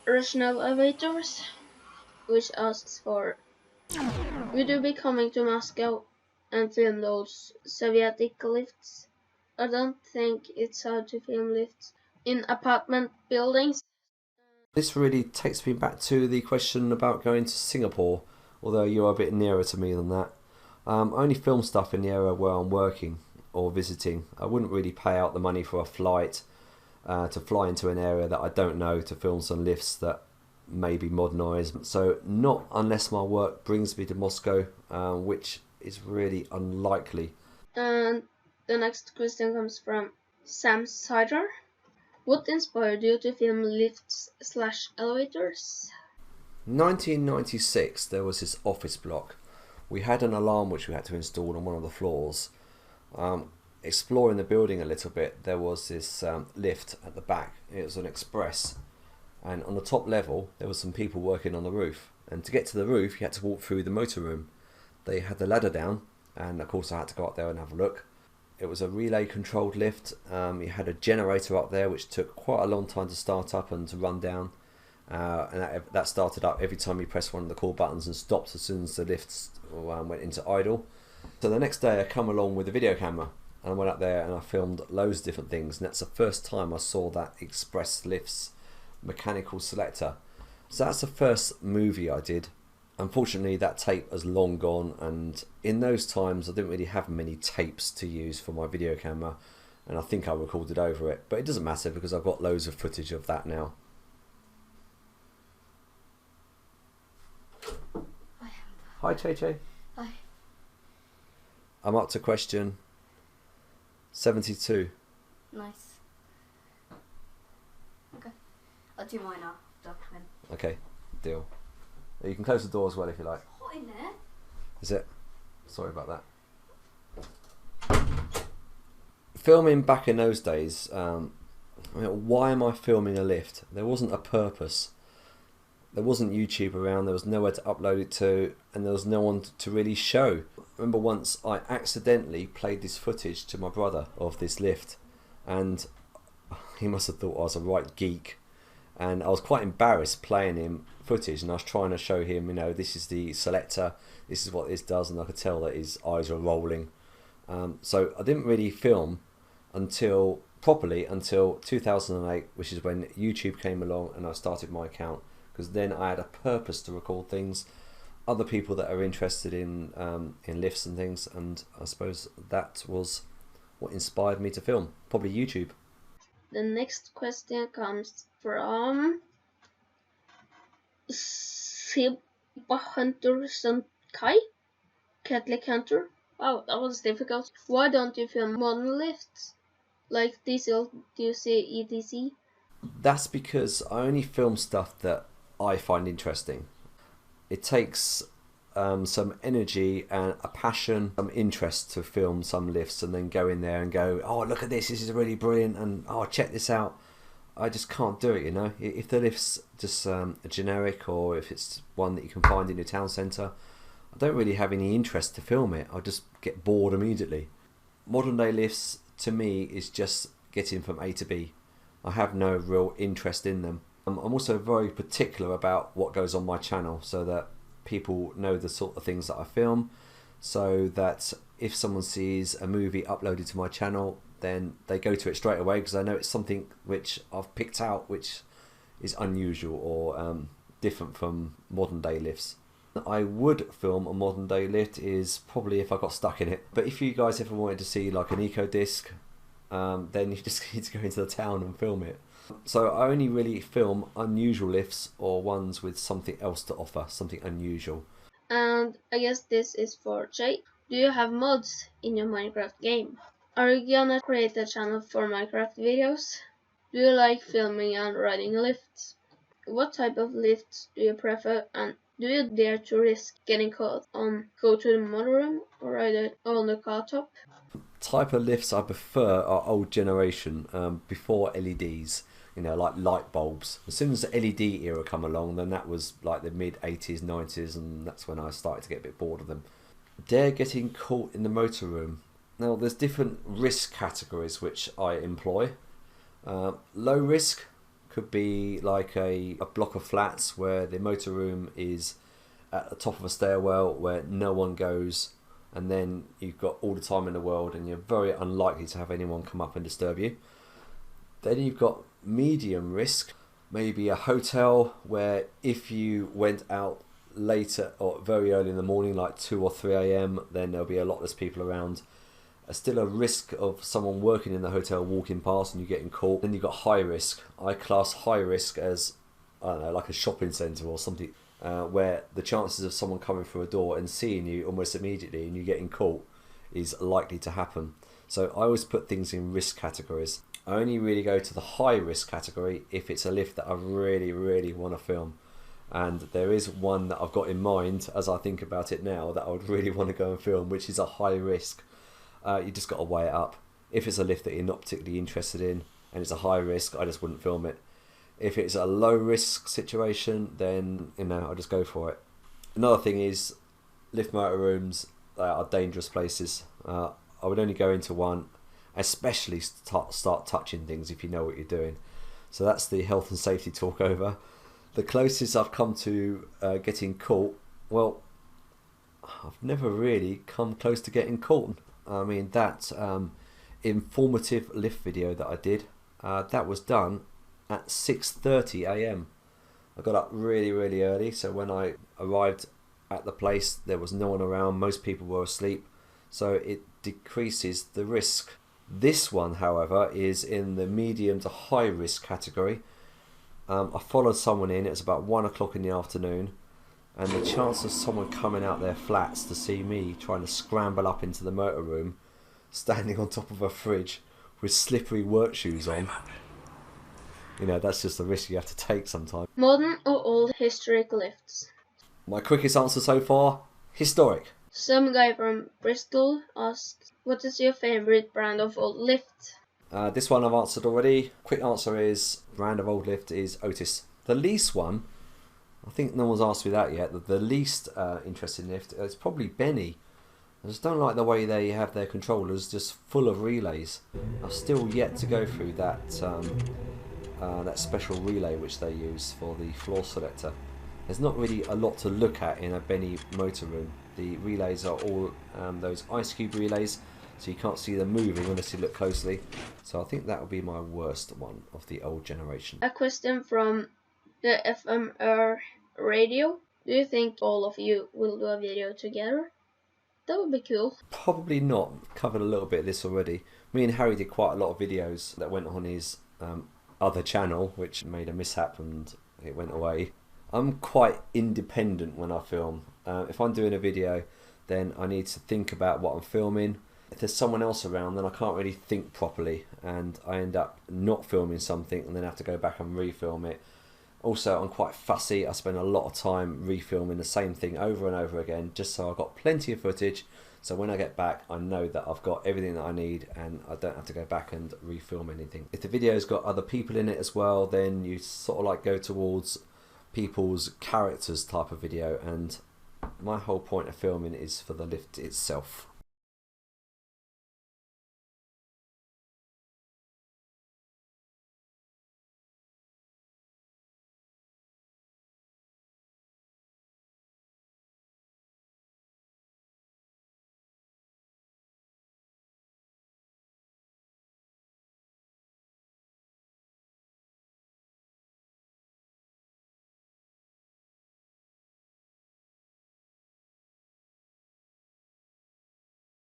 Rational Elevators, which asks for, would you be coming to Moscow and film those Soviet lifts? I don't think it's hard to film lifts in apartment buildings. This really takes me back to the question about going to Singapore, although you're a bit nearer to me than that. I only film stuff in the area where I'm working or visiting. I wouldn't really pay out the money for a flight to fly into an area that I don't know to film some lifts that may be modernised. So not unless my work brings me to Moscow, which is really unlikely. And the next question comes from Sam Sider. What inspired you to film lifts/elevators? 1996, there was this office block. We had an alarm which we had to install on one of the floors. Exploring the building a little bit, there was this lift at the back. It was an express, and on the top level there was some people working on the roof, and to get to the roof you had to walk through the motor room. They had the ladder down, and of course I had to go up there and have a look. It was a relay controlled lift. You had a generator up there which took quite a long time to start up and to run down, and that started up every time you pressed one of the call buttons and stopped as soon as the lifts went into idle. So the next day I come along with a video camera and I went up there and I filmed loads of different things, and that's the first time I saw that express lifts mechanical selector. So that's the first movie I did. Unfortunately that tape has long gone, and in those times I didn't really have many tapes to use for my video camera, and I think I recorded over it, but it doesn't matter because I've got loads of footage of that now. Hi Chay. Hi. I'm up to question 72. Nice. Okay. I'll do mine after. Then. Okay, deal. You can close the door as well if you like. It's hot in there. Is it? Sorry about that. Filming back in those days, why am I filming a lift? There wasn't a purpose. There wasn't YouTube around, there was nowhere to upload it to, and there was no one to really show. I remember once I accidentally played this footage to my brother of this lift, and he must have thought I was a right geek, and I was quite embarrassed playing him footage, and I was trying to show him, this is the selector, this is what this does, and I could tell that his eyes were rolling. So I didn't really film properly until 2008, which is when YouTube came along and I started my account, because then I had a purpose to record things, other people that are interested in lifts and things, and I suppose that was what inspired me to film, probably YouTube. The next question comes from Sib Hunter Kai, Catholic Hunter. Wow, that was difficult. Why don't you film modern lifts like diesel, DC, etc? That's because I only film stuff that I find interesting. It takes some energy and a passion, some interest to film some lifts and then go in there and go, oh look at this is really brilliant, and oh check this out. I just can't do it, If the lift's just a generic, or if it's one that you can find in your town centre, I don't really have any interest to film it. I'll just get bored immediately. Modern day lifts to me is just getting from A to B. I have no real interest in them. I'm also very particular about what goes on my channel, so that people know the sort of things that I film, so that if someone sees a movie uploaded to my channel, then they go to it straight away, because I know it's something which I've picked out which is unusual or different from modern day lifts. I would film a modern day lift is probably if I got stuck in it, but if you guys ever wanted to see like an eco disc, then you just need to go into the town and film it. So I only really film unusual lifts or ones with something else to offer, something unusual. And I guess this is for Chay. Do you have mods in your Minecraft game? Are you gonna create a channel for Minecraft videos? Do you like filming and riding lifts? What type of lifts do you prefer, and do you dare to risk getting caught on go to the motor room or ride it on the car top? Type of lifts I prefer are old generation, before LEDs, like light bulbs. As soon as the LED era come along, then that was like the mid 80s, 90s, and that's when I started to get a bit bored of them. Dare getting caught in the motor room. Now there's different risk categories which I employ. Low risk, Could be like a block of flats where the motorroom is at the top of a stairwell where no one goes, and then you've got all the time in the world and you're very unlikely to have anyone come up and disturb you. Then you've got medium risk, maybe a hotel where if you went out later or very early in the morning, like 2 or 3 a.m, then there'll be a lot less people around. Still a risk of someone working in the hotel walking past and you getting caught. Then you've got high risk. I class high risk as, I don't know, like a shopping centre or something, where the chances of someone coming through a door and seeing you almost immediately and you getting caught is likely to happen. So I always put things in risk categories. I only really go to the high risk category if it's a lift that I really, really want to film. And there is one that I've got in mind as I think about it now that I would really want to go and film, which is a high risk. You just got to weigh it up. If it's a lift that you're not particularly interested in and it's a high risk, I just wouldn't film it. If it's a low risk situation, then I'll just go for it. Another thing is lift motorrooms are dangerous places. I would only go into one, especially start touching things if you know what you're doing. So that's the health and safety talk over. The closest I've come to getting caught, well, I've never really come close to getting caught. I mean, that informative lift video that I did, that was done at 6:30 a.m. I got up really, really early, so when I arrived at the place, there was no one around. Most people were asleep, so it decreases the risk. This one, however, is in the medium to high risk category. I followed someone in. It was about 1 o'clock in the afternoon, and the chance of someone coming out their flats to see me trying to scramble up into the motorroom, standing on top of a fridge with slippery work shoes on, that's just a risk you have to take sometimes. Modern or old historic lifts? My quickest answer so far, historic. Some guy from Bristol asked, what is your favorite brand of old lift? This one I've answered already. Quick answer is, brand of old lift is Otis. The least one, I think no one's asked me that yet. The least interesting lift is probably Bennie. I just don't like the way they have their controllers just full of relays. I've still yet to go through that that special relay which they use for the floor selector. There's not really a lot to look at in a Bennie motorroom. The relays are all those ice cube relays, so you can't see them moving unless you look closely. So I think that will be my worst one of the old generation. A question from the FMR radio. Do you think all of you will do a video together? That would be cool. Probably not. Covered a little bit of this already. Me and Harry did quite a lot of videos that went on his other channel, which made a mishap and it went away. I'm quite independent when I film. If I'm doing a video, then I need to think about what I'm filming. If there's someone else around, then I can't really think properly, and I end up not filming something and then have to go back and refilm it. Also, I'm quite fussy. I spend a lot of time refilming the same thing over and over again, just so I've got plenty of footage, so when I get back I know that I've got everything that I need and I don't have to go back and refilm anything. If the video's got other people in it as well, then you sort of like go towards people's characters type of video, and my whole point of filming is for the lift itself.